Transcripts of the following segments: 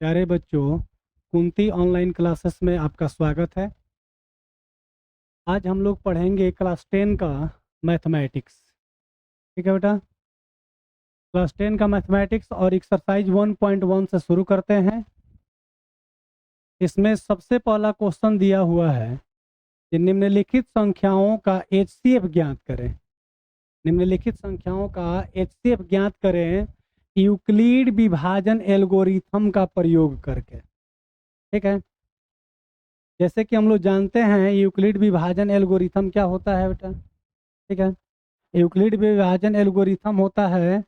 प्यारे बच्चों, Kunti online classes में आपका स्वागत है। आज हम लोग पढ़ेंगे क्लास 10 का मैथमेटिक्स। ठीक है बेटा, क्लास 10 का मैथमेटिक्स और एक्सरसाइज 1.1 से शुरू करते हैं। इसमें सबसे पहला क्वेश्चन दिया हुआ है कि निम्नलिखित संख्याओं का एचसीएफ ज्ञात करें। निम्नलिखित संख्याओं का एचसीएफ ज्ञात करें यूक्लिड विभाजन एल्गोरिथम का प्रयोग करके। ठीक है, जैसे कि हम लोग जानते हैं यूक्लिड विभाजन एल्गोरिथम क्या होता है बेटा। ठीक है, यूक्लिड विभाजन एल्गोरिथम होता है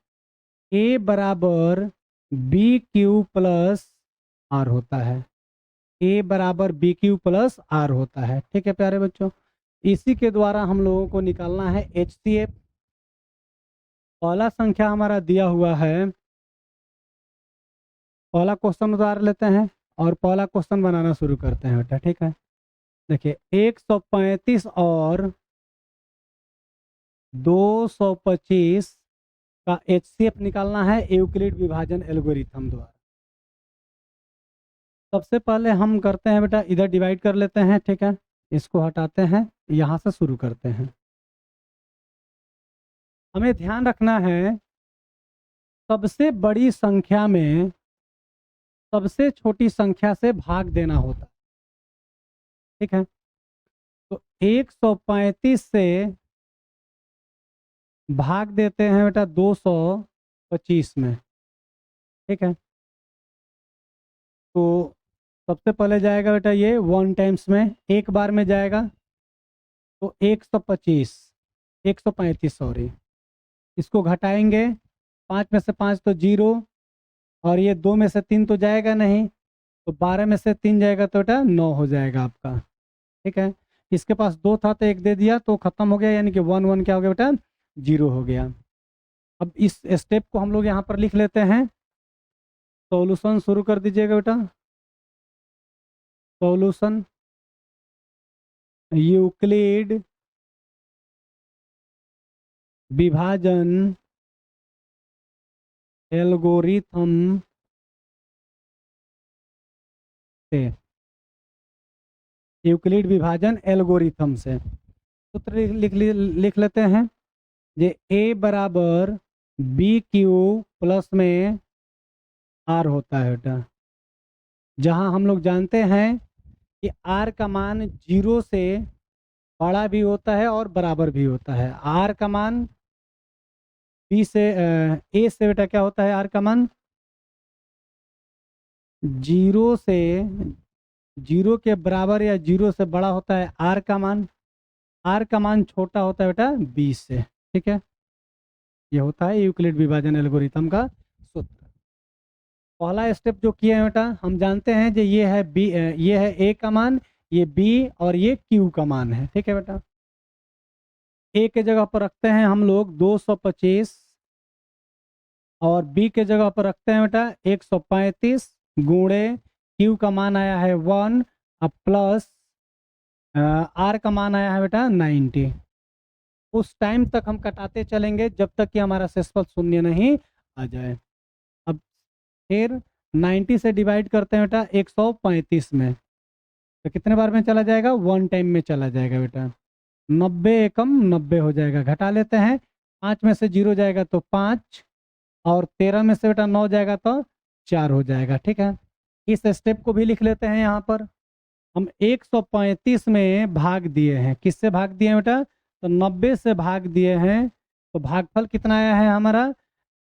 ए बराबर बी क्यू प्लस आर होता है। ए बराबर बी क्यू प्लस आर होता है। ठीक है प्यारे बच्चों, इसी के द्वारा हम लोगों को निकालना है एच सी एफ। पहला संख्या हमारा दिया हुआ है, पहला क्वेश्चन उतार लेते हैं और पहला क्वेश्चन बनाना शुरू करते हैं बेटा। ठीक है, देखिए 135 और 225 का एचसीएफ निकालना है यूक्लिड विभाजन एल्गोरिथम द्वारा। सबसे पहले हम करते हैं बेटा, इधर डिवाइड कर लेते हैं। ठीक है, इसको हटाते हैं, यहाँ से शुरू करते हैं। हमें ध्यान रखना है सबसे बड़ी संख्या में सबसे छोटी संख्या से भाग देना होता है। ठीक है, तो 135 से भाग देते हैं बेटा 225 में। ठीक है, तो सबसे पहले जाएगा बेटा ये 1 टाइम्स में, एक बार में जाएगा तो 135 सॉरी, इसको घटाएंगे 5 में से 5 तो 0, और ये 2 में से 3 तो जाएगा नहीं, तो 12 में से 3 जाएगा तो बेटा 9 हो जाएगा आपका। ठीक है, इसके पास 2 था तो 1 दे दिया तो खत्म हो गया, यानी कि 1 1 क्या हो गया बेटा 0 हो गया। अब इस स्टेप को हम लोग यहाँ पर लिख लेते हैं। सॉल्यूशन शुरू कर दीजिएगा बेटा। सॉल्यूशन यूक्लिड विभाजन एल्गोरिथम से, यूक्लिड विभाजन एल्गोरिथम से सूत्र लिख लेते हैं। ये a बराबर बी क्यू प्लस में आर होता है बेटा, जहां हम लोग जानते हैं कि r का मान 0 से बड़ा भी होता है और बराबर भी होता है। r का मान b से a से बेटा क्या होता है, r का मान 0 से 0 के बराबर या 0 से बड़ा होता है r का मान। r का मान छोटा होता है बेटा 20 से। ठीक है, ये होता है यूक्लिड विभाजन एल्गोरिथम का सूत्र। पहला स्टेप जो किया है बेटा, हम जानते हैं कि ये है बी, ये है ए का मान, ये बी और ये क्यू का मान है। ठीक है बेटा, ए के जगह पर रखते हैं हम लोग 225 और बी के जगह पर रखते हैं बेटा 135 गुणे क्यू का मान आया है 1 अब प्लस आर का मान आया है बेटा 90। उस टाइम तक हम कटाते चलेंगे जब तक कि हमारा शेषफल शून्य नहीं आ जाए। अब फिर 90 से डिवाइड करते हैं बेटा 135 में, तो कितने बार में चला जाएगा, 1 टाइम में चला जाएगा बेटा। 90 एकम 90 हो जाएगा, घटा लेते हैं, 5 में से 0 जाएगा तो 5, और 13 में से बेटा 9 जाएगा तो 4 हो जाएगा। ठीक है, इस स्टेप को भी लिख लेते हैं। यहाँ पर हम 135 में भाग दिए हैं, किससे भाग दिए हैं बेटा, तो 90 से भाग दिए हैं, तो भागफल कितना आया है हमारा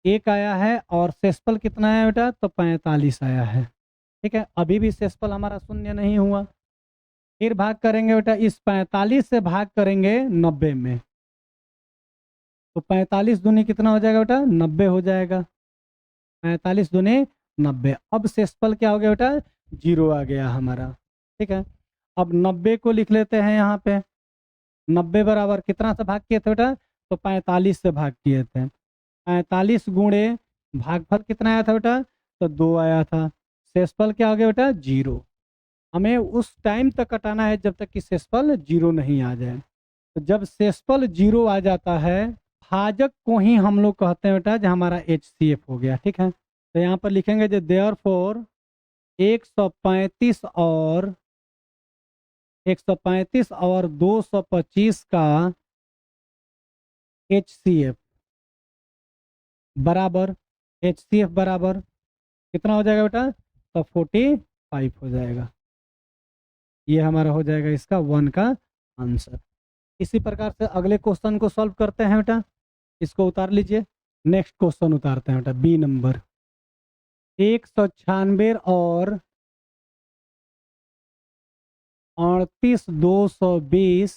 1 आया है, और शेषफल कितना आया बेटा, तो 45 आया है। ठीक है, अभी भी शेषफल हमारा शून्य नहीं हुआ। फिर भाग करेंगे बेटा, इस 45 से भाग करेंगे 90 में, तो 45 दूनी कितना हो जाएगा बेटा 90 हो जाएगा। 45 दूनी 90, अब शेषफल क्या हो गया बेटा 0 आ गया हमारा। ठीक है, अब 90 को लिख लेते हैं यहाँ पे। 90 बराबर कितना से भाग किए थे बेटा, तो 45 से भाग किए थे। 45 गुणे भागफल कितना आया था बेटा, तो 2 आया था। शेषफल क्या हो गया बेटा 0। हमें उस टाइम तक कटाना है जब तक कि शेषफल 0 नहीं आ जाए। तो जब शेषफल 0 आ जाता है, भाजक को ही हम लोग कहते हैं बेटा जो हमारा HCF हो गया। ठीक है, तो यहाँ पर लिखेंगे जो देयरफॉर 135 और 225 का HCF बराबर, HCF बराबर कितना हो जाएगा बेटा? तो 45 हो जाएगा। ये हमारा हो जाएगा इसका 1 का आंसर। इसी प्रकार से अगले क्वेश्चन को सॉल्व करते हैं बेटा। इसको उतार लीजिए। नेक्स्ट क्वेश्चन उतारते हैं बेटा, बी नंबर। 196 और 38,220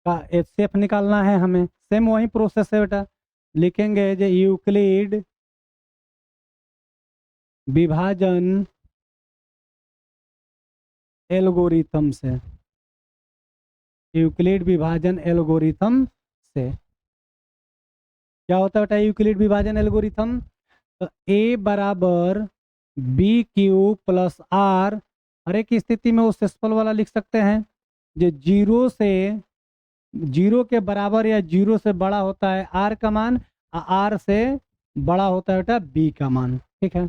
का HCF निकालना है हमें। सेम वही प्रोसेस है बेटा। लिखेंगे जो यूक्लिड विभाजन एल्गोरिथम से, यूक्लिड विभाजन एल्गोरिथम से क्या होता है बेटा यूक्लिड विभाजन एल्गोरिथम? तो A बराबर BQ प्लस R, हर एक स्थिति में उस सेसफल वाला लिख सकते हैं जो 0 के बराबर या 0 से बड़ा होता है R का मान, R से बड़ा होता है बेटा B का मान। ठीक है,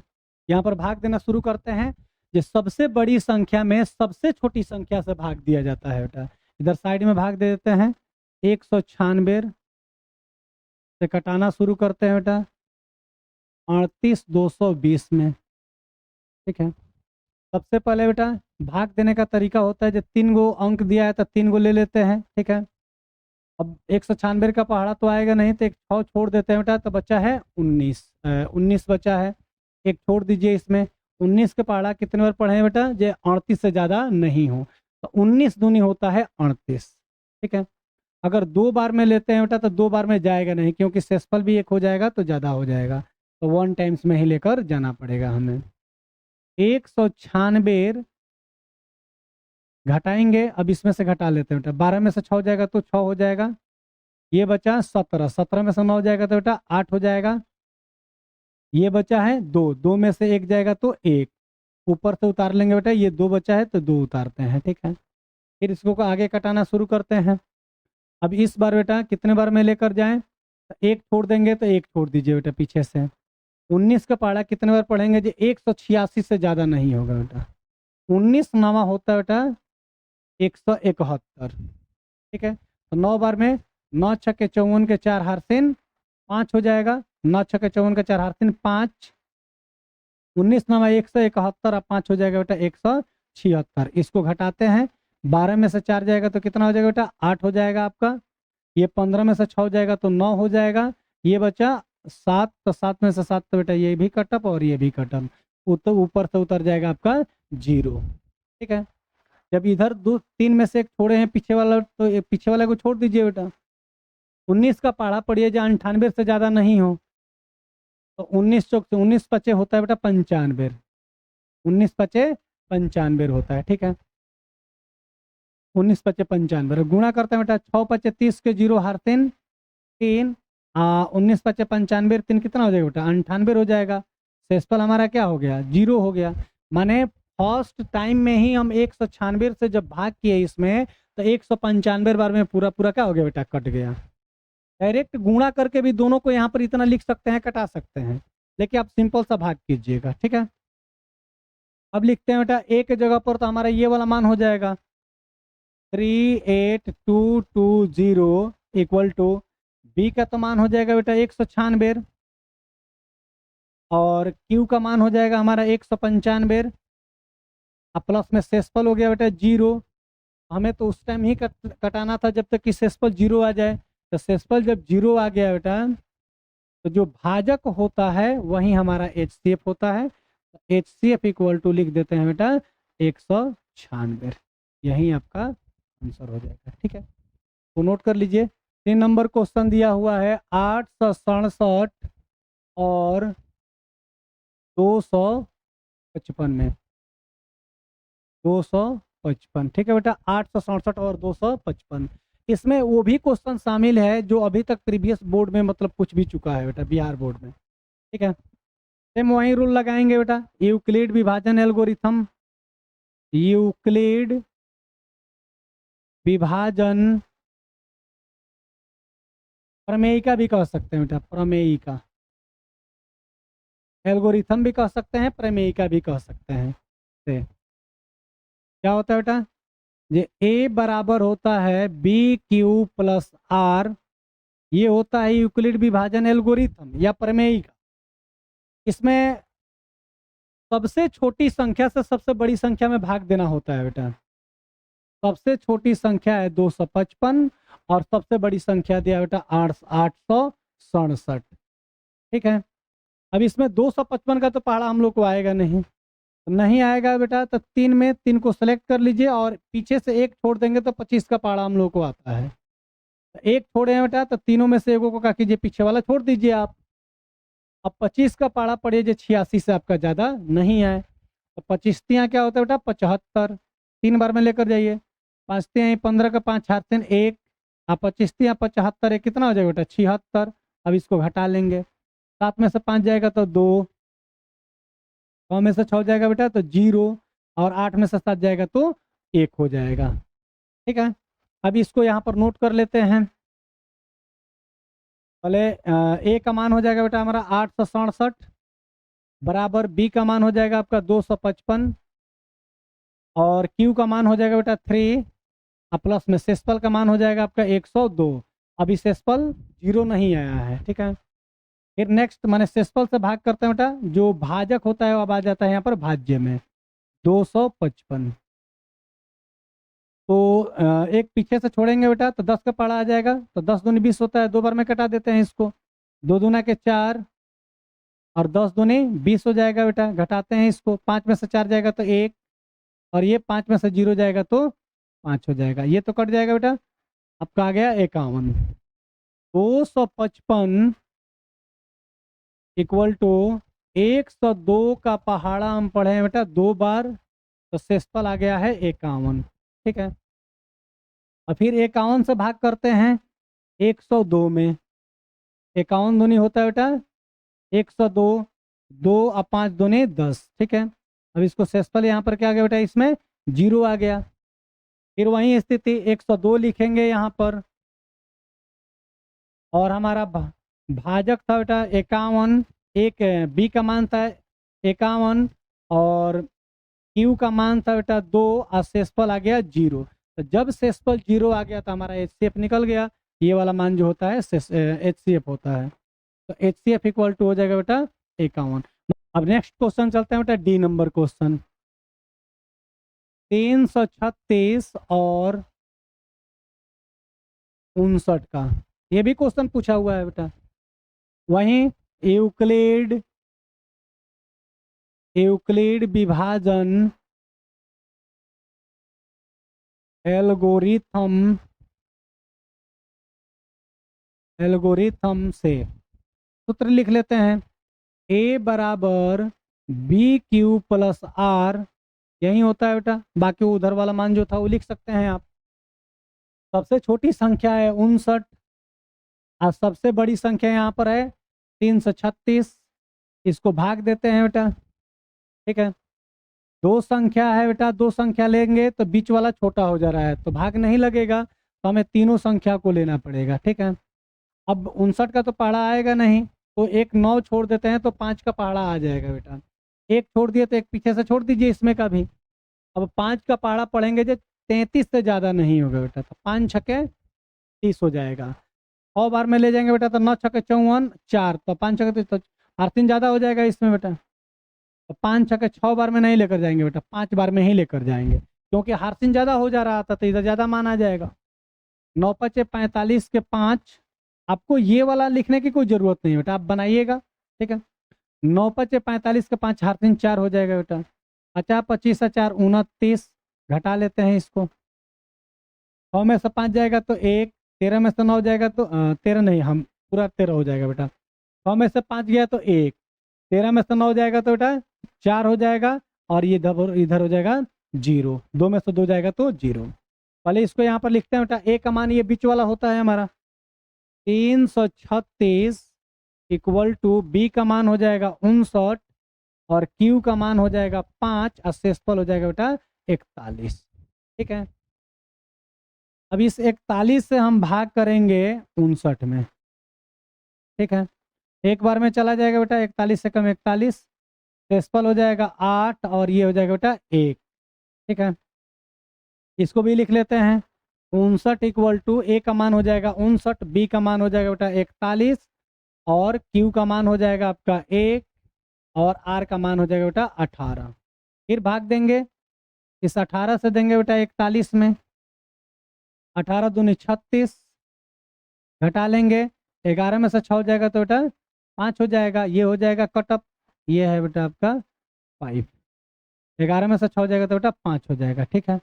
यहाँ पर भाग देना शुरू करते हैं। जो सबसे बड़ी संख्या में सबसे छोटी संख्या से भाग दिया जाता है बेटा। इधर साइड में भाग दे देते हैं। 196 से कटाना शुरू करते हैं बेटा 38,220 में। ठीक है, सबसे पहले बेटा भाग देने का तरीका होता है, जब 3 गो अंक दिया है तो 3 गो ले लेते हैं। ठीक है, अब 196 का पहाड़ा तो आएगा नहीं, तो एक 6 छोड़ देते हैं बेटा, तो बचा है 19 बचा है। एक छोड़ दीजिए इसमें। 19 के पहाड़ा कितने बार पढ़े बेटा? जो 38 से ज़्यादा नहीं हो, तो 19 दूनी होता है 38। ठीक है, अगर 2 बार में लेते हैं बेटा तो 2 बार में जाएगा नहीं, क्योंकि सेसफल भी एक हो जाएगा तो ज़्यादा हो जाएगा, तो 1 टाइम्स में ही लेकर जाना पड़ेगा हमें। 196 घटाएंगे, अब इसमें से घटा लेते हैं बेटा। 12 में से 6 हो जाएगा तो 6 हो जाएगा। ये बचा 17, 17 में से 9 जाएगा तो बेटा 8 हो जाएगा। ये बचा है 2, 2 में से 1 जाएगा तो 1, ऊपर से उतार लेंगे बेटा। ये 2 बचा है तो 2 उतारते हैं। ठीक है, फिर इसको आगे कटाना शुरू करते हैं। अब इस बार बेटा कितने बार में लेकर जाएं? तो 1 छोड़ देंगे तो 1 छोड़ दीजिए बेटा पीछे से। 19 का पहाड़ा कितने बार पढ़ेंगे? जो 186 से ज़्यादा नहीं होगा बेटा। 19 नामा होता है बेटा 171। ठीक है, तो 9 बार में 9 छक्के 54 के 4 हारसिन 5 हो जाएगा। 9 छक्के 54 के 4 हारसिन 5। 19 नामा 171 और 5 हो जाएगा बेटा 176। इसको घटाते हैं। 12 में से 4 जाएगा तो कितना हो जाएगा बेटा? 8 हो जाएगा आपका। ये 15 में से 6 हो जाएगा तो 9 हो जाएगा। ये बचा 7, तो 7 में से 7 तो बेटा ये भी कटअप और ये भी कटअप, तो ऊपर से उतर जाएगा आपका 0। ठीक है, जब इधर 3 में से एक छोड़े हैं पीछे वाला, तो ये पीछे वाले को छोड़ दीजिए बेटा। 19 का पहाड़ा पढ़िए जो 98 से ज़्यादा नहीं हो, तो 19 चौक से 19 पचे होता है बेटा 95। 19 पचे 95 होता है। ठीक है, 19 पचे 95 गुणा करते हैं बेटा। 6 पचे 30 के 0 हारतेन 3, 19 पचे 95 3 कितना हो जाएगा बेटा? 98 हो जाएगा। सेसफल हमारा क्या हो गया? 0 हो गया। माने फर्स्ट टाइम में ही हम 196 से जब भाग किए इसमें, तो 195 बार में पूरा पूरा क्या हो गया बेटा? कट गया। डायरेक्ट गुणा करके भी दोनों को यहाँ पर इतना लिख सकते हैं, कटा सकते हैं, लेकिन आप सिंपल सा भाग कीजिएगा। ठीक है, अब लिखते हैं बेटा ए के जगह पर, तो हमारा ये वाला मान हो जाएगा 38220 इक्वल टू बी का तो मान हो जाएगा बेटा 196 और क्यू का मान हो जाएगा हमारा 195। अब प्लस में सेसफल हो गया बेटा 0। हमें तो उस टाइम ही कटाना था जब तक कि सेसफल 0 आ जाए। तो सेसफल जब 0 आ गया बेटा, तो जो भाजक होता है वही हमारा HCF होता है। तो HCF इक्वल टू लिख देते हैं बेटा 196। यही आपका आंसर हो जाएगा। ठीक है, तो नोट कर लीजिए। 3 नंबर क्वेश्चन दिया हुआ है 867 और 255 में 255। ठीक है बेटा, 867 और 255। इसमें वो भी क्वेश्चन शामिल है जो अभी तक प्रीवियस बोर्ड में मतलब कुछ भी चुका है बेटा, बिहार बोर्ड में। ठीक है, सेम वही रूल लगाएंगे बेटा। यूक्लिड विभाजन एल्गोरिथम, यूक्लिड विभाजन प्रमेयिका भी कह सकते हैं बेटा, प्रमेयिका। एल्गोरिथम भी कह सकते हैं, प्रमेयिका भी कह सकते हैं। से क्या होता है बेटा, ये ए बराबर होता है बी क्यू प्लस आर, ये होता है यूक्लिड विभाजन एल्गोरिथम या प्रमेय का। इसमें सबसे छोटी संख्या से सबसे बड़ी संख्या में भाग देना होता है बेटा। सबसे छोटी संख्या है 255 और सबसे बड़ी संख्या दिया बेटा 867। ठीक है, अब इसमें 255 का तो पहाड़ा हम लोग को आएगा नहीं, नहीं आएगा बेटा, तो 3 में 3 को सेलेक्ट कर लीजिए और पीछे से एक छोड़ देंगे तो 25 का पहाड़ा हम लोग को आता है। एक छोड़े हैं बेटा, तो तीनों में से एगो को क्या कीजिए, पीछे वाला छोड़ दीजिए आप। अब 25 का पाड़ा पड़िए जो 86 से आपका ज़्यादा नहीं है, तो 25 क्या होता है बेटा 75, 3 बार में लेकर जाइए। 5 15 का 5 हाथ 1, आप 25 75 एक कितना हो जाएगा बेटा 76। अब इसको घटा लेंगे, 7 में से 5 जाएगा तो 2, 9 में से 6 जाएगा बेटा तो 0, और 8 में से 7 जाएगा तो 1 हो जाएगा। ठीक है, अभी इसको यहाँ पर नोट कर लेते हैं। पहले ए का मान हो जाएगा बेटा हमारा 867, बराबर बी का मान हो जाएगा आपका 255, और क्यू का मान हो जाएगा बेटा 3, और प्लस में सेसपल का मान हो जाएगा आपका 102। अभी सेसपल 0 नहीं आया है। ठीक है, फिर नेक्स्ट मैंने सेसपल से भाग करते हैं बेटा, जो भाजक होता है वो अब आ जाता है यहाँ पर भाज्य में 255। तो एक पीछे से छोड़ेंगे बेटा तो 10 का पड़ा आ जाएगा, तो 10 दूनी 20 होता है, 2 बार में कटा देते हैं इसको, 2 दूना के 4 और 10 दूनी 20 हो जाएगा बेटा, घटाते हैं इसको, 5 में से 4 जाएगा तो 1, और ये 5 में से 0 जाएगा तो 5 हो जाएगा, ये तो कट जाएगा बेटा। आपका आ गया 51। 255 इक्वल टू 102 का पहाड़ा हम पढ़े हैं बेटा 2 बार, तो शेषफल आ गया है 51। ठीक है, और फिर 51 से भाग करते हैं 102 में, 51 दूनी होता है बेटा 102, 2 और 5 दूनी 10। ठीक है, अब इसको शेषफल यहाँ पर क्या आ गया बेटा, इसमें 0 आ गया। फिर वही स्थिति 102 लिखेंगे यहाँ पर, और हमारा भाजक था बेटा 51, एक बी का मान था 51 और क्यू का मान था बेटा 2, और शेषफल आ गया 0। तो जब शेषफल 0 आ गया तो हमारा HCF निकल गया, ये वाला मान जो होता है HCF होता है। तो HCF इक्वल टू हो जाएगा बेटा 51। अब नेक्स्ट क्वेश्चन चलते हैं बेटा, डी नंबर क्वेश्चन। 336 और 59 का ये भी क्वेश्चन पूछा हुआ है बेटा। वहीं यूक्लिड विभाजन एल्गोरिथम से सूत्र लिख लेते हैं, A बराबर बी क्यू प्लस आर, यही होता है बेटा, बाकी उधर वाला मान जो था वो लिख सकते हैं आप। सबसे छोटी संख्या है 59 और सबसे बड़ी संख्या यहाँ पर है 336, इसको भाग देते हैं बेटा। ठीक है, दो संख्या है बेटा, दो संख्या लेंगे तो बीच वाला छोटा हो जा रहा है तो भाग नहीं लगेगा, तो हमें तीनों संख्या को लेना पड़ेगा। ठीक है, अब 59 का तो पहाड़ा आएगा नहीं, तो एक 9 छोड़ देते हैं तो 5 का पहाड़ा आ जाएगा बेटा। एक छोड़ दिए तो एक पीछे से छोड़ दीजिए इसमें का भी। अब 5 का पहाड़ा पढ़ेंगे जो 33 से ज़्यादा नहीं होगा बेटा, तो 5 छक्के 30 हो जाएगा। 100 बार में ले जाएंगे बेटा तो 9 छक्के 54, 4 तो 5 छक्के तो 3 ज़्यादा हो जाएगा इसमें बेटा। तो 5 छक्के 6 बार में नहीं लेकर जाएंगे बेटा, 5 बार में ही लेकर जाएंगे, क्योंकि हार्सिन ज़्यादा हो जा रहा था तो इधर ज़्यादा मान आ जाएगा। 9 पचे 45 के 5, आपको ये वाला लिखने की कोई ज़रूरत नहीं बेटा, आप बनाइएगा। ठीक है, 9 पचे 45 के 5 हार्सिन 4 हो जाएगा बेटा। 50 25 4 29, घटा लेते हैं इसको। 100 में से 5 जाएगा तो 1, 13 में से 9 जाएगा तो 13 नहीं, हम पूरा 13 हो जाएगा बेटा। 100 में से 5 गया तो 1, 13 में से 9 जाएगा तो बेटा 4 हो जाएगा, और ये इधर हो जाएगा 0, 2 में से 2 जाएगा तो 0। पहले इसको यहाँ पर लिखते हैं बेटा, ए का मान ये बीच वाला होता है हमारा 336 इक्वल टू बी का मान हो जाएगा 59 और क्यू का मान हो जाएगा 5 और शेषफल हो जाएगा बेटा 41। ठीक है, अब इस 41 से हम भाग करेंगे 59 में। ठीक है, एक बार में चला जाएगा बेटा, 41 से कम 41, सेसफल हो जाएगा 8 और ये हो जाएगा बेटा 1। ठीक है, इसको भी लिख लेते हैं। 59 इक्वल टू ए का मान हो जाएगा 59, बी का मान हो जाएगा बेटा 41 और क्यू का मान हो जाएगा आपका 1 और आर का मान हो जाएगा बेटा 18। फिर भाग देंगे, इस 18 से देंगे बेटा 41 में, 18 दूनी 36, घटा लेंगे 11 में से 6 हो जाएगा तो बेटा 5 हो जाएगा, ये हो जाएगा कटअप, ये है बेटा आपका 5। 11 में से 6 हो जाएगा तो बेटा 5 हो जाएगा। ठीक है,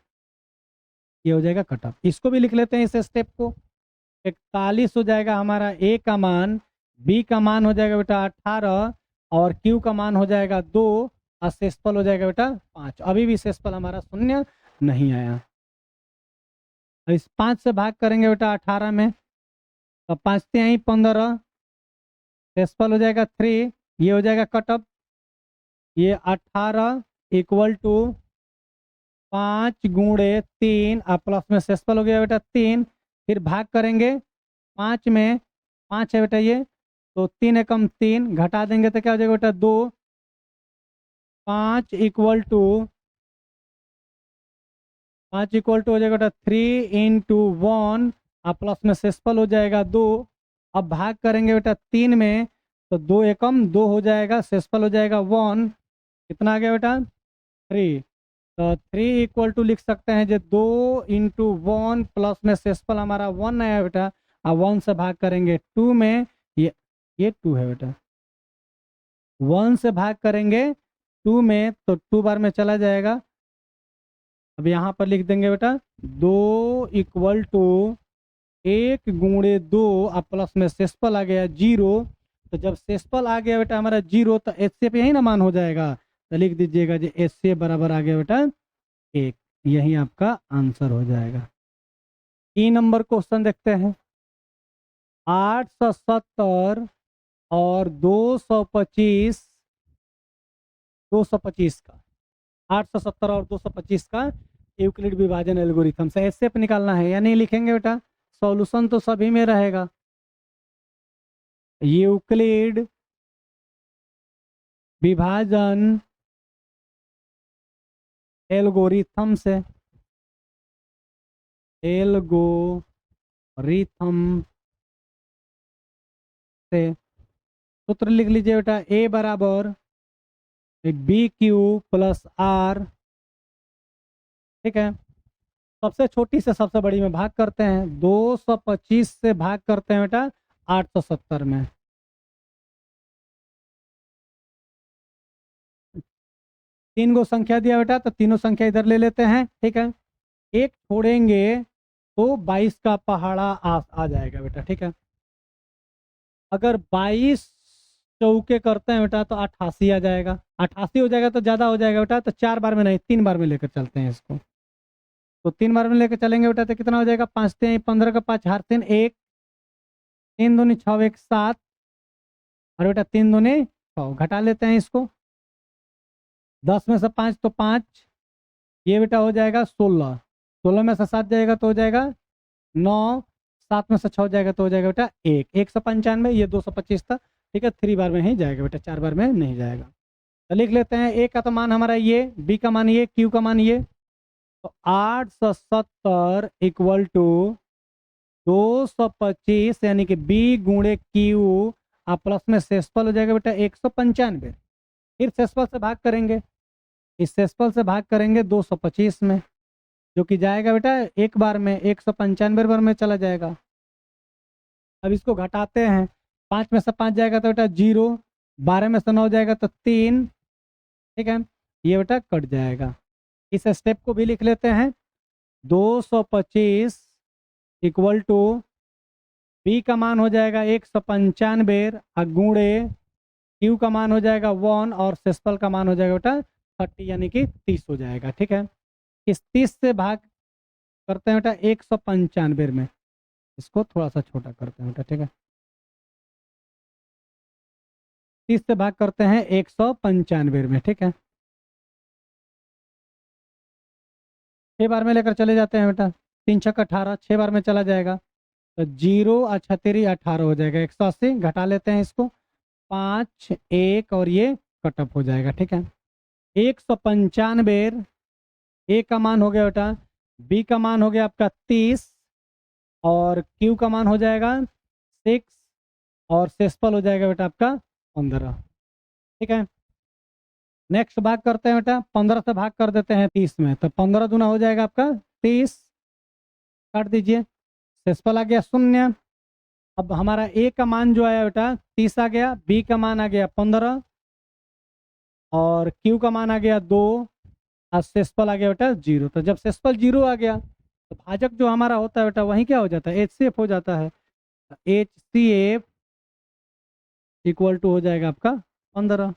ये हो जाएगा कटअप। इसको भी लिख लेते हैं इस स्टेप को। 41 हो जाएगा हमारा ए का मान, बी का मान हो जाएगा बेटा 18 और क्यू का मान हो जाएगा 2 और सेसफल हो जाएगा बेटा 5। अभी भी सेसफल हमारा शून्य नहीं आया। इस 5 से भाग करेंगे बेटा 18 में, तो 5 से 15, सेसफल हो जाएगा 3, ये हो जाएगा कटअप। ये 18 इक्वल टू 5 गुणे 3 और प्लस में सेसफल हो गया बेटा 3। फिर भाग करेंगे 5 में, 5 है बेटा ये, तो 3 एकम 3, घटा देंगे तो क्या हो जाएगा बेटा 2। 5 इक्वल टू हो जाएगा बेटा 3 इंटू 1 और प्लस में सेसफल हो जाएगा 2। अब भाग करेंगे बेटा 3 में, तो 2 एकम 2 हो जाएगा, सेसफल हो जाएगा 1। कितना आ गया बेटा 3। तो 3 इक्वल टू लिख सकते हैं जो 2 इंटू 1 प्लस में सेसफल हमारा 1 आया बेटा, और 1 से भाग करेंगे 2 में, ये 2 है बेटा। 1 से भाग करेंगे 2 में तो 2 बार में चला जाएगा। अब यहाँ पर लिख देंगे बेटा 2 इक्वल टू 1 गुणे 2 और प्लस में सेसफल आ गया 0। तो जब सेसफल आ गया बेटा हमारा 0 तो एच पे यही ना मान हो जाएगा, तो लिख दीजिएगा जो एच से बराबर आ गया बेटा 1। यही आपका आंसर हो जाएगा। 3 नंबर क्वेश्चन देखते हैं। 870 और 225 का 870 और 225 का यूक्लिड विभाजन एल्गोरिथम से ऐसे पे निकालना है या नहीं लिखेंगे बेटा, सॉल्यूशन तो सभी में रहेगा। यूक्लिड विभाजन एल्गोरिथम से सूत्र लिख लीजिए बेटा, ए बराबर बी क्यू प्लस आर। ठीक है, सबसे छोटी से सबसे बड़ी में भाग करते हैं। 225 से भाग करते हैं बेटा 870 में। तीन गो संख्या दिया बेटा, तो तीनों संख्या इधर ले लेते हैं। ठीक है, एक छोड़ेंगे तो 22 का पहाड़ा आ जाएगा बेटा। ठीक है, अगर 22 चौके करते हैं बेटा तो 88 आ जाएगा। 88 हो जाएगा तो ज़्यादा हो जाएगा बेटा, तो 4 बार में नहीं 3 बार में लेकर चलते हैं इसको। तो 3 बार में लेकर चलेंगे बेटा तो कितना हो जाएगा, 5 3 15 का 5 हार 3 1, 3 दूनी 6 1 7 और बेटा 3 दूनी 6। घटा लेते हैं इसको, 10 में से 5 तो 5, ये बेटा हो जाएगा 16, 16 में से 7 जाएगा तो हो जाएगा 9, 7 में से 6 जाएगा तो हो जाएगा बेटा 1, 195, ये 225 था। ठीक है, 3 बार में ही जाएगा बेटा, 4 बार में नहीं जाएगा। तो लिख लेते हैं ए का तो मान हमारा ये, बी का मान ये, क्यू का मान ये। तो 870 इक्वल टू 225 यानी कि बी गुणे क्यू और प्लस में सेसफल हो जाएगा बेटा 195। फिर सेसफल से भाग करेंगे, इस सेसफल से भाग करेंगे 225 में, जो कि जाएगा बेटा एक बार में 195 बार में चला जाएगा। अब इसको घटाते हैं, 5 में से 5 जाएगा तो बेटा 0, 12 में से 9 जाएगा तो 3। ठीक है, ये बेटा कट जाएगा। इस स्टेप को भी लिख लेते हैं। 225 इक्वल टू बी का मान हो जाएगा 195 और गुणे क्यू का मान हो जाएगा 1 और सेसफल का मान हो जाएगा बेटा 30 यानी कि 30 हो जाएगा। ठीक है, इस 30 से भाग करते हैं बेटा 195 में, इसको थोड़ा सा छोटा करते हैं बेटा। ठीक है, 30 से भाग करते हैं 195 में। ठीक है, 6 बार में लेकर चले जाते हैं बेटा, 3 छक 18, 6 बार में चला जाएगा तो 0 और 18 हो जाएगा। 180 घटा लेते हैं इसको, 5 1 और ये कटअप हो जाएगा। ठीक है, 195 ए का मान हो गया बेटा, बी का मान हो गया आपका 30 और क्यू का मान हो जाएगा 6 और सेसपल हो जाएगा बेटा आपका 15। ठीक है, नेक्स्ट भाग करते हैं बेटा, 15 से भाग कर देते हैं 30 में, तो 15 दूना हो जाएगा आपका 30, काट दीजिए, सेसपल आ गया 0। अब हमारा ए का मान जो आया बेटा 30 आ गया, बी का मान आ गया 15 और क्यू का मान आ गया 2 और सेसपल आ गया बेटा 0। तो जब सेसपल 0 आ गया तो भाजक जो हमारा होता है बेटा वहीं क्या हो जाता है, HCF हो जाता है। HCF इक्वल टू हो जाएगा आपका 15,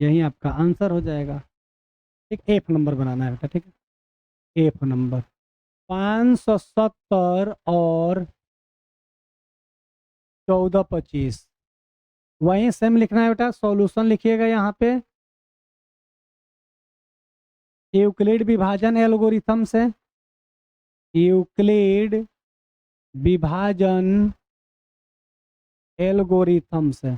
यही आपका आंसर हो जाएगा। ठीक, एफ नंबर बनाना है बेटा। ठीक है, एफ नंबर 570 और 1425 वहीं सेम लिखना है बेटा। सॉल्यूशन लिखिएगा यहाँ पे यूक्लिड विभाजन एल्गोरिथम से, यूक्लिड विभाजन एल्गोरिथम से,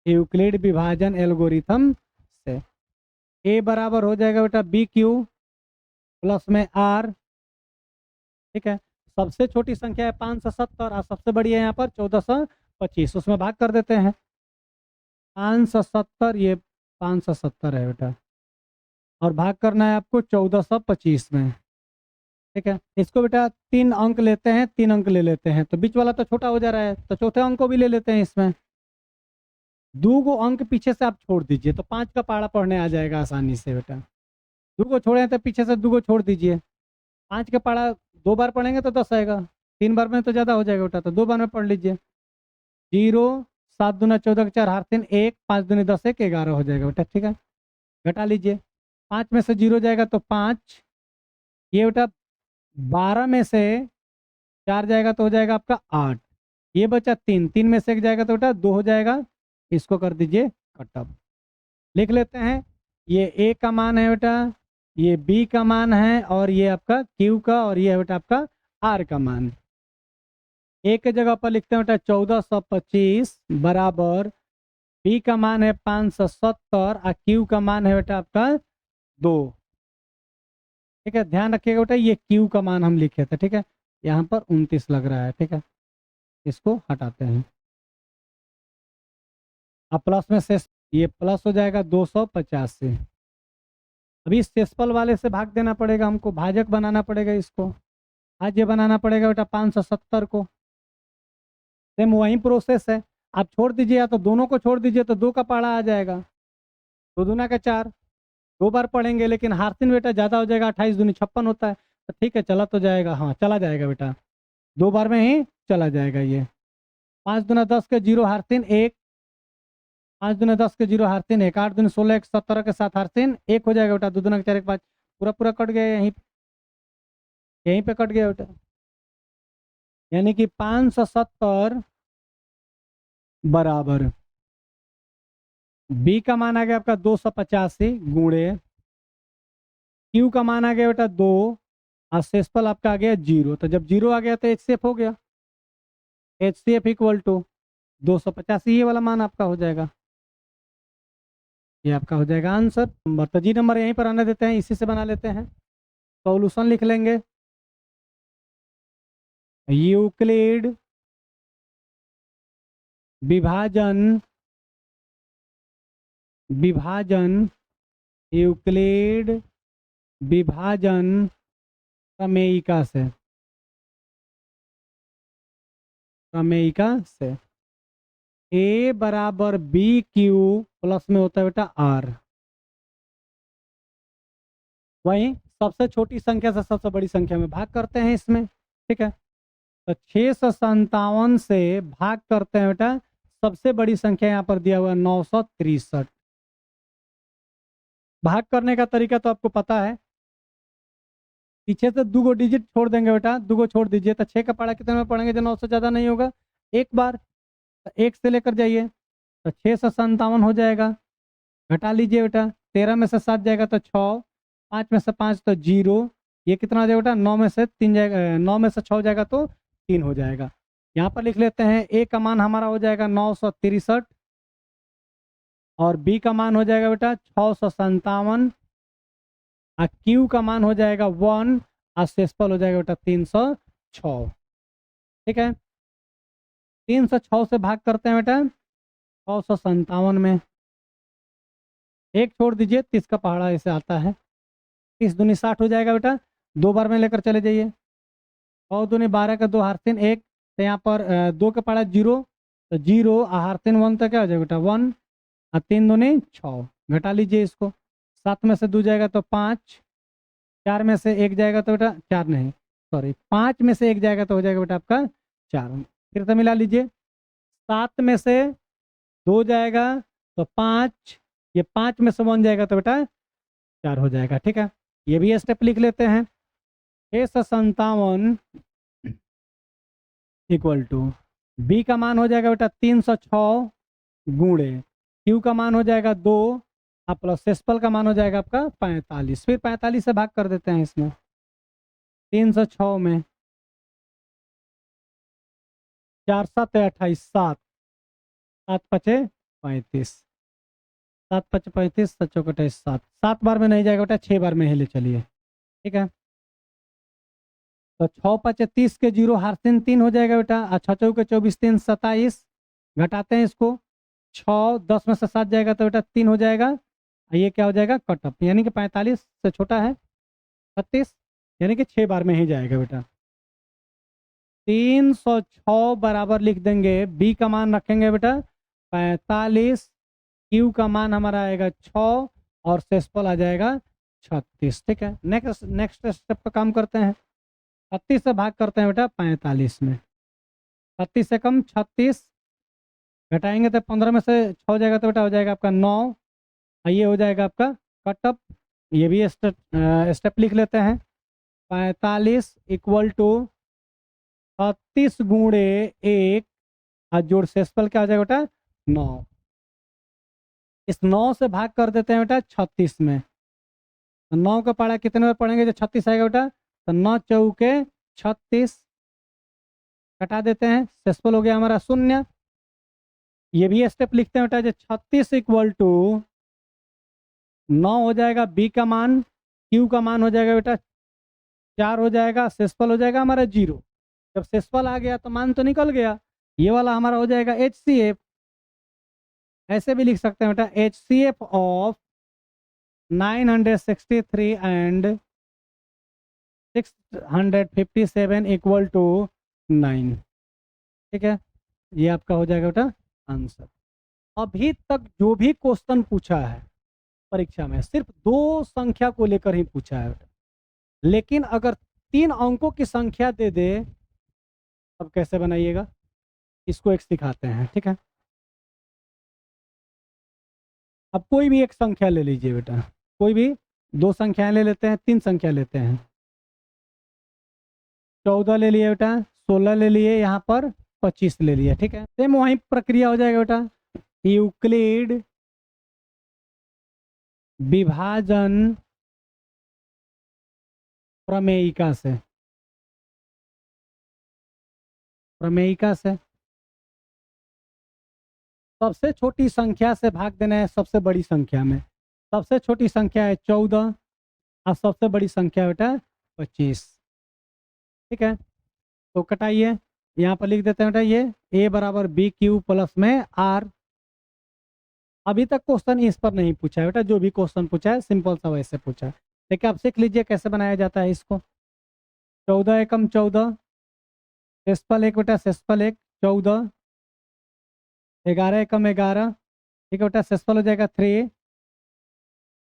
यूक्लिड विभाजन एल्गोरिथम से ए बराबर हो जाएगा बेटा बी क्यू प्लस में आर। ठीक है, सबसे छोटी संख्या है 570 और सबसे बड़ी है यहाँ पर 1425, उसमें भाग कर देते हैं। 570 ये 570 है बेटा और भाग करना है आपको 1425 में। ठीक है, इसको बेटा 3 अंक लेते हैं, 3 अंक ले लेते हैं तो बीच वाला तो छोटा हो जा रहा है, तो चौथे अंक को भी ले लेते हैं। इसमें 2 गो अंक पीछे से आप छोड़ दीजिए तो 5 का पहाड़ा पढ़ने आ जाएगा आसानी से बेटा। 2 को छोड़े तो पीछे से 2 को छोड़ दीजिए, 5 का पहाड़ा 2 बार पढ़ेंगे तो 10 आएगा, 3 बार में तो ज़्यादा हो जाएगा बेटा, तो 2 बार में पढ़ लीजिए। 0 7 दूना 14 के 4 हार 3 1 5 दूनी 10 1 11 हो जाएगा बेटा। ठीक है, घटा लीजिए, 5 में से 0 जाएगा तो 5, ये बेटा 12 में से 4 जाएगा तो हो जाएगा आपका 8, ये बचा 3, 3 में से 1 जाएगा तो बेटा 2 हो जाएगा। इसको कर दीजिए कटअप, लिख लेते हैं। ये ए का मान है बेटा, ये बी का मान है और ये आपका क्यू का और ये है बेटा आपका आर का मान। ए के जगह पर लिखते हैं बेटा 1425 बराबर बी का मान है 570 और क्यू का मान है बेटा आपका 2। ठीक है, ध्यान रखिएगा बेटा ये क्यू का मान हम लिखे थे। ठीक है, यहाँ पर 29 लग रहा है। ठीक है, इसको हटाते हैं। अब प्लस में से ये प्लस हो जाएगा 250 से, अभी सेसपल वाले से भाग देना पड़ेगा हमको, भाजक बनाना पड़ेगा इसको, आज ये बनाना पड़ेगा बेटा 570 को। सेम वही प्रोसेस है, आप छोड़ दीजिए या तो दोनों को छोड़ दीजिए तो 2 का पहाड़ा आ जाएगा, 2 दूना का 4, 2 बार पढ़ेंगे लेकिन हारसिन बेटा ज़्यादा हो जाएगा, 28 दूनी 56 होता है, तो ठीक है चला तो जाएगा, हाँ चला जाएगा बेटा, 2 बार में ही चला जाएगा ये। 5 दूना 10 के 0 हारसिन 1, 5 दूना 10 के 0 हारसिन 1, 8 दूनी 16 17 के साथ हारसिन 1 हो जाएगा बेटा, 2 दूना के 4 1 5, पूरा पूरा कट गया, यहीं पे कट गया बेटा, यानी कि 570 बराबर बी का मान आ गया आपका 285 गुणे क्यू का मान आ गया बेटा 2 और सेसपल आपका आ गया 0। तो जब 0 आ गया तो HCF हो गया, HCF इक्वल टू 285, ये वाला मान आपका हो जाएगा, ये आपका हो जाएगा आंसर नंबर। तो जी नंबर यहीं पर आने देते हैं, इसी से बना लेते हैं। सॉल्यूशन लिख लेंगे, यूक्लिड विभाजन यूक्लिड विभाजन प्रमेयिका से ए बराबर बी क्यू प्लस में होता है बेटा आर, वहीं सबसे छोटी संख्या से सबसे बड़ी संख्या में भाग करते हैं इसमें। ठीक है, तो 657 से भाग करते हैं बेटा, सबसे बड़ी संख्या यहाँ पर दिया हुआ है 963। भाग करने का तरीका तो आपको पता है, पीछे से 2 गो डिजिट छोड़ देंगे बेटा, 2 गो छोड़ दीजिए तो 6 का पहाड़ा कितने में पढ़ेंगे जो 9 से ज़्यादा नहीं होगा, एक बार, तो 1 से लेकर जाइए तो 657 हो जाएगा, घटा लीजिए बेटा, 13 में से 7 जाएगा तो 6, 5 में से 5 तो 0, ये कितना हो जाएगा बेटा 9 में से 3 जाएगा, 9 में से 6 जाएगा तो 3 हो जाएगा। यहाँ पर लिख लेते हैं ए का मान हमारा हो जाएगा 963 और बी का मान हो जाएगा बेटा 657, और क्यू का मान हो जाएगा 1, और सेसफल हो जाएगा बेटा 306। ठीक है, 306 से भाग करते हैं बेटा 657 में, एक छोड़ दीजिए, 30 का पहाड़ा ऐसे आता है, 30 दूनी 60 हो जाएगा बेटा, 2 बार में लेकर चले जाइए, और दूनी 12 का 2 हार्सिन 1, तो यहाँ पर 2 का पहाड़ा 0, तो 0 हार्सिन 1 तो क्या हो जाएगा बेटा 1, और 3 दूनी 6, घटा लीजिए इसको, 7 में से 2 जाएगा तो 5, 4 में से 1 जाएगा तो बेटा 4 नहीं, सॉरी 5 में से 1 जाएगा तो हो जाएगा बेटा आपका 4, फिर से मिला लीजिए, 7 में से 2 जाएगा तो 5, ये 5 में से 1 जाएगा तो बेटा 4 हो जाएगा। ठीक है, ये भी स्टेप लिख लेते हैं, 657 इक्वल टू बी का मान हो जाएगा बेटा 306 गुणे क्यू का मान हो जाएगा 2, और प्लस सेसफल का मान हो जाएगा आपका 45, फिर 45 से भाग कर देते हैं इसमें, 306 में 4 7 28, 7 7 5 35, 7 5 35, 7 चौक 28, 7 7 बार में नहीं जाएगा बेटा, 6 बार में ही ले चलिए। ठीक है, तो 6 5 30 के 0 हार्सिन 3 हो जाएगा बेटा, और 6 चौके 24 3 27, घटाते हैं इसको, 6 10 में से 7 जाएगा तो बेटा 3 हो जाएगा, और ये क्या हो जाएगा कटअप, यानी कि 45 से छोटा है 36, यानी कि 6 बार में ही जाएगा बेटा। 306 बराबर लिख देंगे, बी का मान रखेंगे बेटा 45, क्यू का मान हमारा आएगा 6, और सेसफल आ जाएगा 36। ठीक है, नेक्स्ट स्टेप पर काम करते हैं, 36 से भाग करते हैं बेटा 45 में, 36 से कम 36, घटाएंगे तो 15 में से 6 जाएगा तो बेटा हो जाएगा आपका 9, और ये हो जाएगा आपका कटअप, ये भी स्टेप लिख लेते हैं, 45 इक्वल टू 36 गुणे 1, और जोड़ सेसफल क्या हो जाएगा बेटा 9, इस 9 से भाग कर देते हैं बेटा 36 में, तो 9 का पढ़ा कितने बार पढ़ेंगे जो 36 आएगा बेटा, तो 9 चौके 36, घटा देते हैं, सेसफल हो गया हमारा 0, ये भी स्टेप लिखते हैं बेटा, जो 36 इक्वल टू 9 हो जाएगा बी का मान, क्यू का मान हो जाएगा बेटा 4 हो जाएगा, सेसफल हो जाएगा हमारा 0, जब सेसफल आ गया तो मान तो निकल गया, ये वाला हमारा हो जाएगा HCF, ऐसे भी लिख सकते हैं बेटा HCF of 963 and 657 equal to 9। ठीक है, ये आपका हो जाएगा बेटा आंसर। अभी तक जो भी क्वेश्चन पूछा है परीक्षा में सिर्फ 2 संख्या को लेकर ही पूछा है बेटा, लेकिन अगर 3 अंकों की संख्या दे दे अब कैसे बनाइएगा, इसको एक सिखाते हैं। ठीक है, अब कोई भी एक संख्या ले लीजिए बेटा, कोई भी 2 संख्याएं ले लेते हैं, 3 संख्या लेते हैं, 14 ले लिए बेटा, 16 ले लिए, यहाँ पर 25 ले लिया। ठीक है, सेम वही प्रक्रिया हो जाएगा बेटा, यूक्लिड विभाजन प्रमेयिका से, प्रमेयिका से सबसे छोटी संख्या से भाग देना है सबसे बड़ी संख्या में, सबसे छोटी संख्या है 14 और सबसे बड़ी संख्या बेटा 25। ठीक है, तो कटाइए, यहाँ पर लिख देते हैं बेटा ये a बराबर बी क्यू प्लस में आर। अभी तक क्वेश्चन इस पर नहीं पूछा है बेटा, जो भी क्वेश्चन पूछा है सिंपल सा वैसे पूछा है, लेकिन आप सीख लीजिए कैसे बनाया जाता है इसको। 14 एकम 14, सेसफल 1 बेटा, सेसफल 1 14, 11 एकम 11, ठीक है बेटा, सेसफल हो जाएगा 3,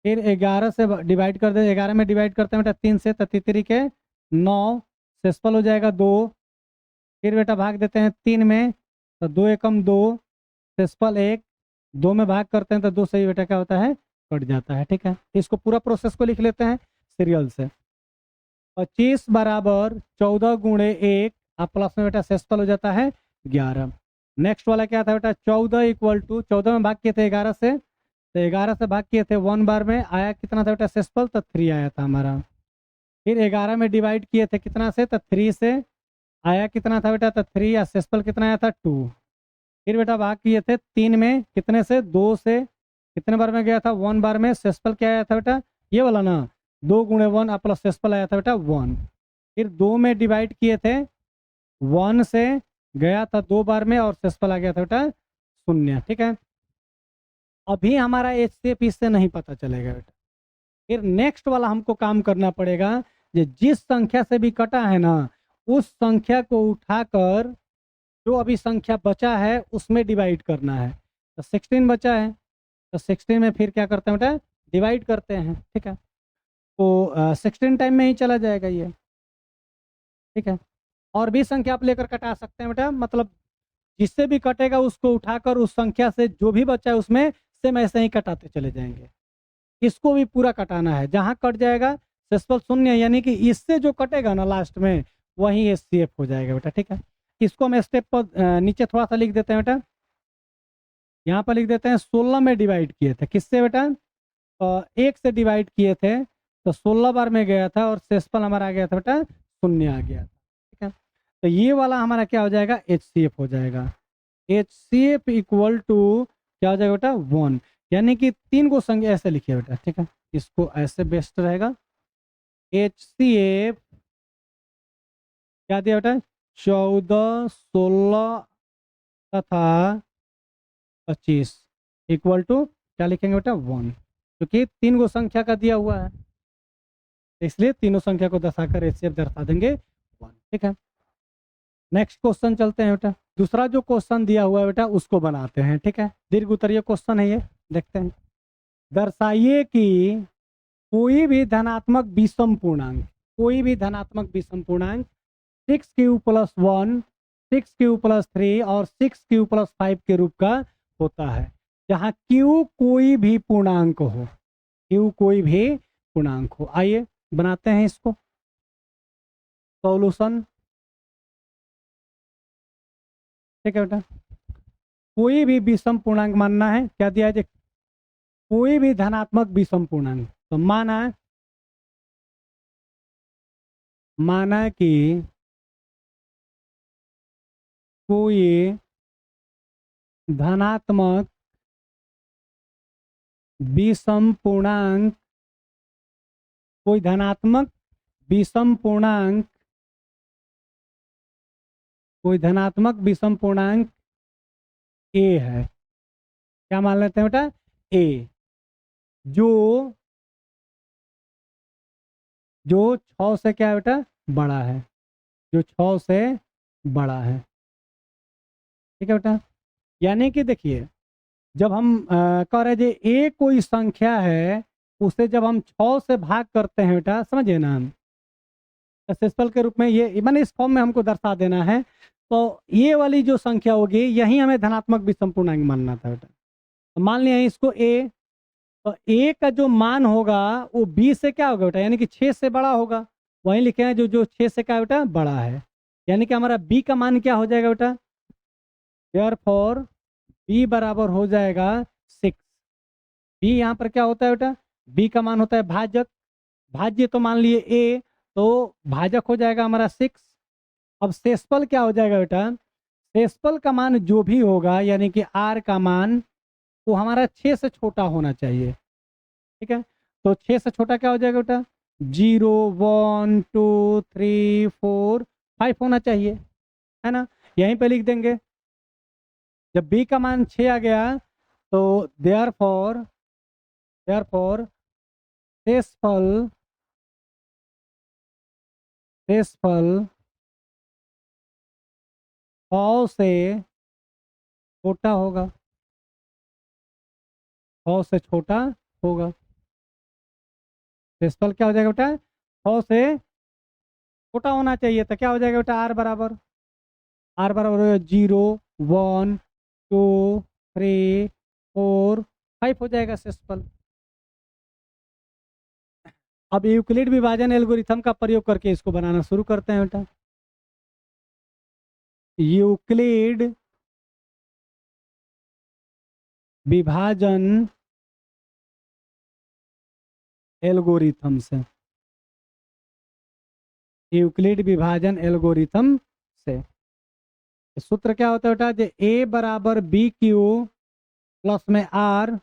फिर 11 से डिवाइड कर दे, 11 में डिवाइड करते हैं बेटा 3 से, तो 3 के 9, सेसफल हो जाएगा 2, फिर बेटा भाग देते हैं 3 में, तो 2 एकम 2, सेसफल 1, 2 में भाग करते हैं तो 2 से ही बेटा क्या होता है कट जाता है। ठीक है, इसको पूरा प्रोसेस को लिख लेते हैं सीरियल से। 25 बराबर 14 गुणे 1, आप प्लस में बेटा सेसफल हो जाता है 11। नेक्स्ट वाला क्या था बेटा, 14 इक्वल टू 14 में भाग किए थे 11 से, तो 11 से भाग किए थे 1 बार में, आया कितना था बेटा सेसफल, तो 3 आया था हमारा। फिर 11 में डिवाइड किए थे कितना से, तो 3 से, आया कितना था बेटा, तो 3, या सेसफल कितना आया था 2। फिर बेटा भाग किए थे 3 में कितने से, 2 से, कितने बार में गया था? 1 बार में। सेसफल क्या आया था बेटा? ये वाला ना, 2 गुणे 1 प्लस सेसफल आया था बेटा 1। फिर 2 में डिवाइड किए थे, 1 से गया था 2 बार में और सेसफल आ गया था बेटा 0। ठीक है, अभी हमारा HCF इससे नहीं पता चलेगा बेटा। फिर नेक्स्ट वाला हमको काम करना पड़ेगा, ये जिस संख्या से भी कटा है ना, उस संख्या को उठाकर जो अभी संख्या बचा है उसमें डिवाइड करना है। तो 16 बचा है, तो 16 में फिर क्या करते हैं बेटा? डिवाइड करते हैं। ठीक है, तो 16 टाइम में ही चला जाएगा ये। ठीक है, और भी संख्या आप लेकर कटा सकते हैं बेटा, मतलब जिससे भी कटेगा उसको उठाकर उस संख्या से जो भी बचा है उसमें सेम ऐसे ही कटाते चले जाएंगे। इसको भी पूरा कटाना है, जहां कट जाएगा सेसफल 0, यानी कि इससे जो कटेगा ना लास्ट में वही HCF हो जाएगा बेटा। ठीक है, इसको हम स्टेप पर नीचे थोड़ा सा लिख देते हैं बेटा। यहाँ पर लिख देते हैं 16 में डिवाइड किए थे, किससे बेटा? 1 से डिवाइड किए थे, तो 16 बार में गया था और सेसफल हमारा आ गया था बेटा 0 आ गया था। ठीक है, तो ये वाला हमारा क्या हो जाएगा? HCF हो जाएगा। HCF इक्वल टू क्या हो जाएगा बेटा? 1, यानी कि 3 को संख्या ऐसे लिखिए बेटा। ठीक है, इसको ऐसे बेस्ट रहेगा। HCF क्या दिया बेटा? 14, 16 तथा 25 इक्वल टू क्या लिखेंगे बेटा? 1, क्योंकि 3 को संख्या का दिया हुआ है, इसलिए तीनों संख्या को दर्शाकर HCF दर्शा देंगे 1। ठीक है, नेक्स्ट क्वेश्चन चलते हैं बेटा। दूसरा जो क्वेश्चन दिया हुआ है बेटा उसको बनाते हैं। ठीक है, दीर्घ उत्तरीय क्वेश्चन है ये, देखते हैं। दर्शाइए कि कोई भी धनात्मक विषम पूर्णांक, कोई भी धनात्मक विषम पूर्णांक 6 प्लस 1, 6 प्लस 3 और 6 प्लस 5 के रूप का होता है, जहाँ Q कोई भी पूर्णांक हो, Q कोई भी पूर्णांक हो। आइए बनाते हैं इसको। सॉल्यूशन। ठीक है बेटा, कोई भी विषम पूर्णांक मानना है, क्या दिया है? कोई भी धनात्मक विषम पूर्णांक, तो माना कि कोई धनात्मक विषम पूर्णांक, कोई धनात्मक विषम पूर्णांक, कोई धनात्मक विषम पूर्णांक A है। क्या मान लेते हैं बेटा? A, जो 6 से क्या है बेटा? बड़ा है, जो 6 से बड़ा है। ठीक है बेटा, यानी कि देखिए, जब हम कह रहे थे A कोई संख्या है, उसे जब हम 6 से भाग करते हैं बेटा, समझिए ना, सेसफल के रूप में ये मैंने इस फॉर्म में हमको दर्शा देना है, तो ये वाली जो संख्या होगी यही हमें धनात्मक विषम पूर्णांक मानना था बेटा। तो मान लिया इसको A, तो A का जो मान होगा वो B से क्या होगा बेटा? यानी कि 6 से बड़ा होगा। वहीं लिखे हैं जो 6 से क्या बेटा? बड़ा है, यानी कि हमारा B का मान क्या हो जाएगा बेटा? देयरफॉर B बराबर हो जाएगा 6। B यहाँ पर क्या होता है बेटा? B का मान होता है भाजक, भाज्य तो मान लिए A, तो भाजक हो जाएगा हमारा 6। अब शेषफल क्या हो जाएगा बेटा? शेषफल का मान जो भी होगा, यानी कि R का मान, वो हमारा 6 से छोटा होना चाहिए। ठीक है, तो 6 से छोटा क्या हो जाएगा बेटा? 0, 1, 2, 3, 4, 5 होना चाहिए, है ना? यहीं पे लिख देंगे। जब B का मान 6 आ गया, तो देयरफॉर शेषफल शेषफल 100 से छोटा होगा, 100 से छोटा होगा। शेषफल क्या हो जाएगा बेटा? 100 से छोटा होना चाहिए, तो क्या हो जाएगा बेटा? R बराबर 0, 1, 2, 3, 4, 5 हो जाएगा शेषफल। अब यूक्लिड विभाजन एल्गोरिथम का प्रयोग करके इसको बनाना शुरू करते हैं बेटा। यूक्लिड विभाजन एल्गोरिथम से, यूक्लिड विभाजन एल्गोरिथम से सूत्र क्या होता है बेटा? A बराबर BQ प्लस में R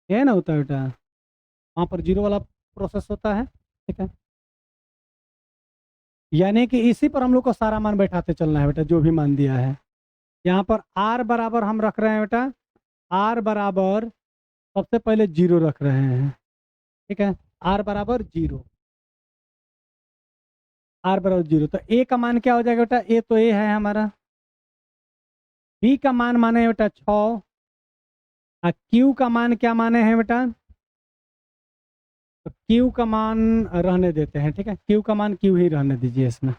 ये ना होता है बेटा, वहाँ पर जीरो वाला प्रोसेस होता है, ठीक है। यानी कि इसी पर हम लोग को सारा मान बैठाते चलना है बेटा, जो भी मान दिया है। यहाँ पर आर बराबर हम रख रहे हैं बेटा, आर बराबर सबसे पहले जीरो रख रहे हैं, ठीक है। आर बराबर जीरो, आर बराबर जीरो, तो ए का मान क्या हो जाएगा बेटा, ए तो ए है हमारा। बी का मान माने बेटा 6, और क्यू का मान क्या माने हैं बेटा, तो क्यू का मान रहने देते हैं, ठीक है। क्यू का मान क्यू ही रहने दीजिए इसमें।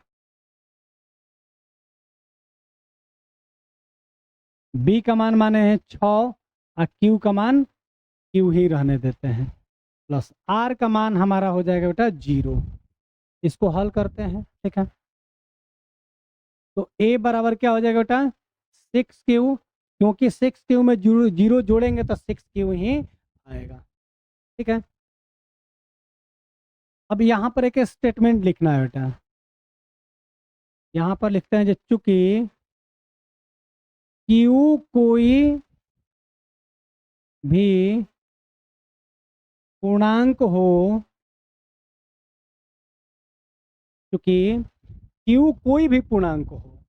बी का मान माने हैं 6, और क्यू का मान क्यू ही रहने देते हैं, प्लस आर का मान हमारा हो जाएगा बेटा जीरो। इसको हल करते हैं, ठीक है। तो ए बराबर क्या हो जाएगा बेटा, 6Q, क्योंकि 6Q में जीरो जीरो जोड़ेंगे तो 6Q ही आएगा, ठीक है। अब यहाँ पर एक स्टेटमेंट लिखना है बेटा, यहाँ पर लिखते हैं जो चूंकि Q कोई भी पूर्णांक हो, चूंकि Q कोई भी पूर्णांक हो,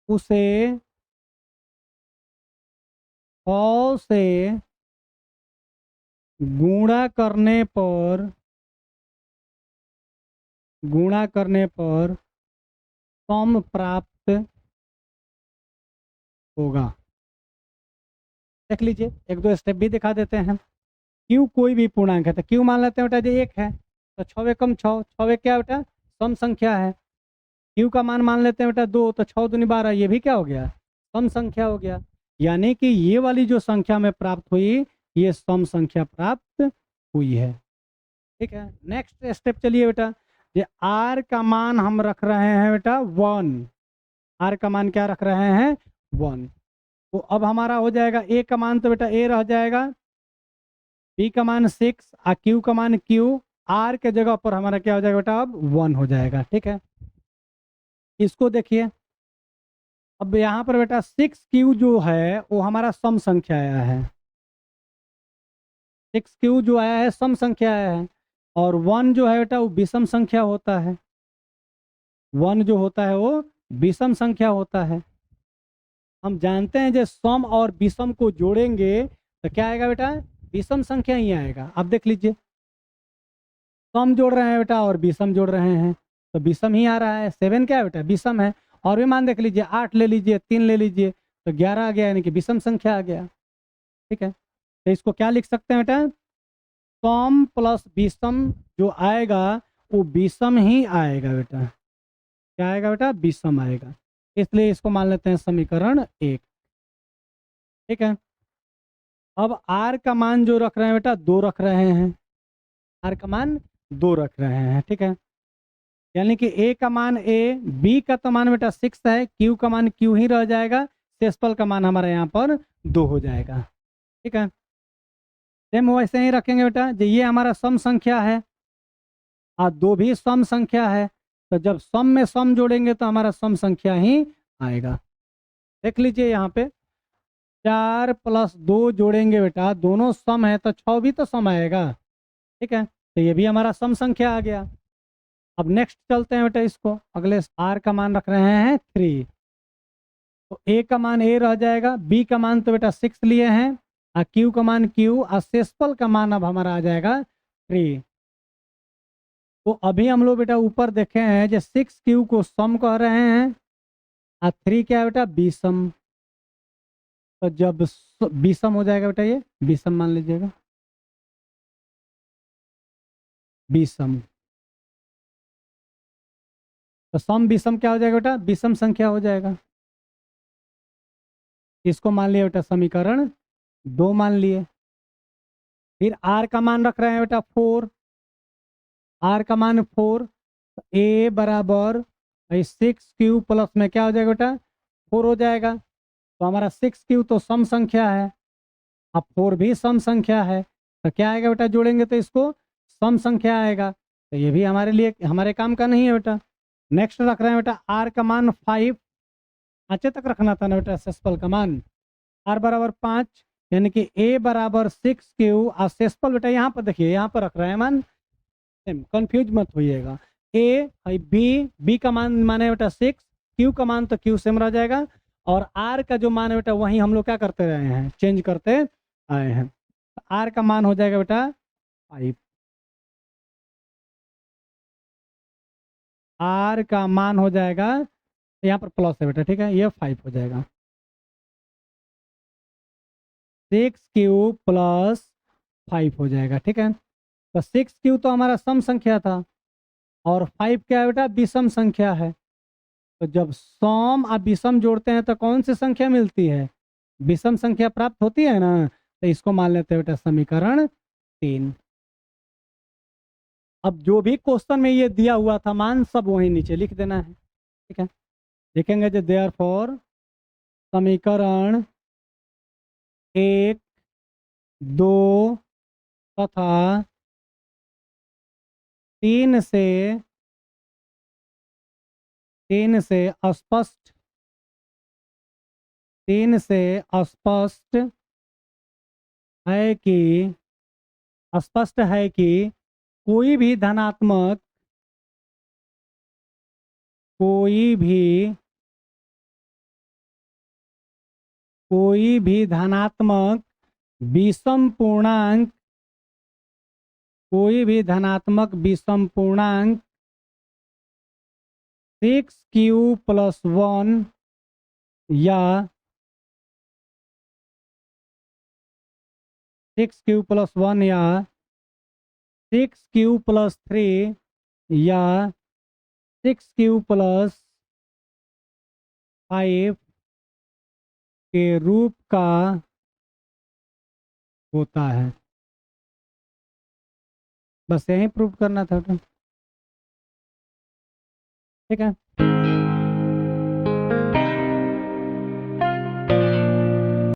उसे 100 से गुणा करने पर सम प्राप्त होगा। देख लीजिए, एक दो स्टेप भी दिखा देते हैं। क्यू कोई भी पूर्णांक है, तो क्यू मान लेते हैं बेटा जो एक है, तो 6 एकम 6, 6 क्या बेटा सम संख्या है। क्यू का मान लेते हैं बेटा 2, तो 6 दूनी 12, ये भी क्या हो गया, सम संख्या हो गया। यानी कि ये वाली जो संख्या में प्राप्त हुई, ये सम संख्या प्राप्त हुई है, ठीक है। नेक्स्ट स्टेप चलिए बेटा, ये आर का मान हम रख रहे हैं बेटा 1, आर का मान क्या रख रहे हैं 1। तो अब हमारा हो जाएगा ए का मान, तो बेटा ए रह जाएगा, बी का मान 6, और क्यू का मान क्यू, आर के जगह पर हमारा क्या हो जाएगा बेटा अब 1 हो जाएगा, ठीक है। इसको देखिए, अब यहाँ पर बेटा 6Q जो है वो हमारा सम संख्या आया है, 6Q जो आया है सम संख्या आया है, और 1 जो है बेटा वो विषम संख्या होता है, 1 जो होता है वो विषम संख्या होता है। हम जानते हैं जो सम और विषम को जोड़ेंगे तो क्या आएगा बेटा, विषम संख्या ही आएगा। अब देख लीजिए, सम जोड़ रहे हैं बेटा और विषम जोड़ रहे हैं, तो विषम ही आ रहा है। 7 क्या है बेटा विषम है, और भी मान देख लीजिए, 8 ले लीजिए, 3 ले लीजिए, तो 11 आ गया, यानी कि विषम संख्या आ गया, ठीक है। तो इसको क्या लिख सकते हैं बेटा, सम प्लस विषम जो आएगा वो विषम ही आएगा बेटा, क्या आएगा बेटा विषम आएगा, इसलिए इसको मान लेते हैं समीकरण 1, ठीक है। अब आर का मान जो रख रहे हैं बेटा 2 रख रहे हैं, आर का मान 2 रख रहे हैं, ठीक है। यानी कि ए का मान ए, बी का तो मान बेटा 6 है, क्यू का मान क्यू ही रह जाएगा, शेषफल का मान हमारे यहाँ पर 2 हो जाएगा, ठीक है। सेम वैसे ही रखेंगे बेटा, जो ये हमारा सम संख्या है और 2 भी सम संख्या है, तो जब सम में सम जोड़ेंगे तो हमारा सम संख्या ही आएगा। देख लीजिए यहाँ पे 4 + 2 जोड़ेंगे बेटा, दोनों सम है तो 6 भी तो सम आएगा, ठीक है। तो ये भी हमारा सम संख्या आ गया। अब नेक्स्ट चलते हैं बेटा, इसको अगले आर का मान रख रहे हैं 3, तो ए का मान ए रह जाएगा, बी का मान तो बेटा 6 लिए हैं, और क्यू का मान क्यू, और शेषफल का मान अब हमारा आ जाएगा 3। तो अभी हम लोग बेटा ऊपर देखे हैं जो 6Q को सम कह रहे हैं, और 3 क्या है बेटा विषम, तो जब विषम हो जाएगा बेटा, ये विषम मान लीजिएगा, विषम, तो सम विषम क्या हो जाएगा बेटा, विषम संख्या हो जाएगा। इसको मान लिया बेटा समीकरण 2 मान लिए। फिर आर का मान रख रहे हैं बेटा 4, आर का मान 4, तो ए बराबर 6Q प्लस में क्या हो जाएगा बेटा 4 हो जाएगा, तो हमारा 6Q तो सम संख्या है, अब 4 भी सम संख्या है, तो क्या आएगा बेटा जोड़ेंगे तो इसको सम संख्या आएगा, तो ये भी हमारे लिए हमारे काम का नहीं है बेटा। नेक्स्ट रख रहे हैं बेटा आर का मान 5, 5 तक रखना था ना बेटा शेषफल का मान, आर बराबर 5, यानी कि a बराबर 6 क्यू और सेसपल बेटा यहाँ पर देखिए, यहाँ पर रख रहे हैं मान, कंफ्यूज मत होइएगा। a b का मान माने बेटा 6, q का मान तो q सेम रह जाएगा, और r का जो मान है बेटा वही हम लोग क्या करते रहे हैं, चेंज करते आए हैं। r का मान हो जाएगा बेटा 5, r का मान हो जाएगा, यहाँ पर प्लस है बेटा, ठीक है, ये 5 हो जाएगा। 6 क्यू प्लस 5 हो जाएगा, ठीक है। तो 6 क्यू तो हमारा सम संख्या था, और 5 क्या है बेटा, विषम संख्या है। तो जब सम और विषम जोड़ते हैं तो कौन सी संख्या मिलती है, विषम संख्या प्राप्त होती है ना। तो इसको मान लेते हैं बेटा समीकरण 3। अब जो भी क्वेश्चन में ये दिया हुआ था मान, सब वहीं नीचे लिख देना है, ठीक है। लिखेंगे जो देयरफॉर समीकरण 1, 2 तथा 3 से स्पष्ट, 3 से स्पष्ट है कि, स्पष्ट है कि कोई भी धनात्मक, कोई भी धनात्मक विषम पूर्णांक, कोई भी धनात्मक विषम पूर्णांक 6q+1 या 6q+1 या 6q+3 या 6q+5 के रूप का होता है। बस यही प्रूव करना था, ठीक है।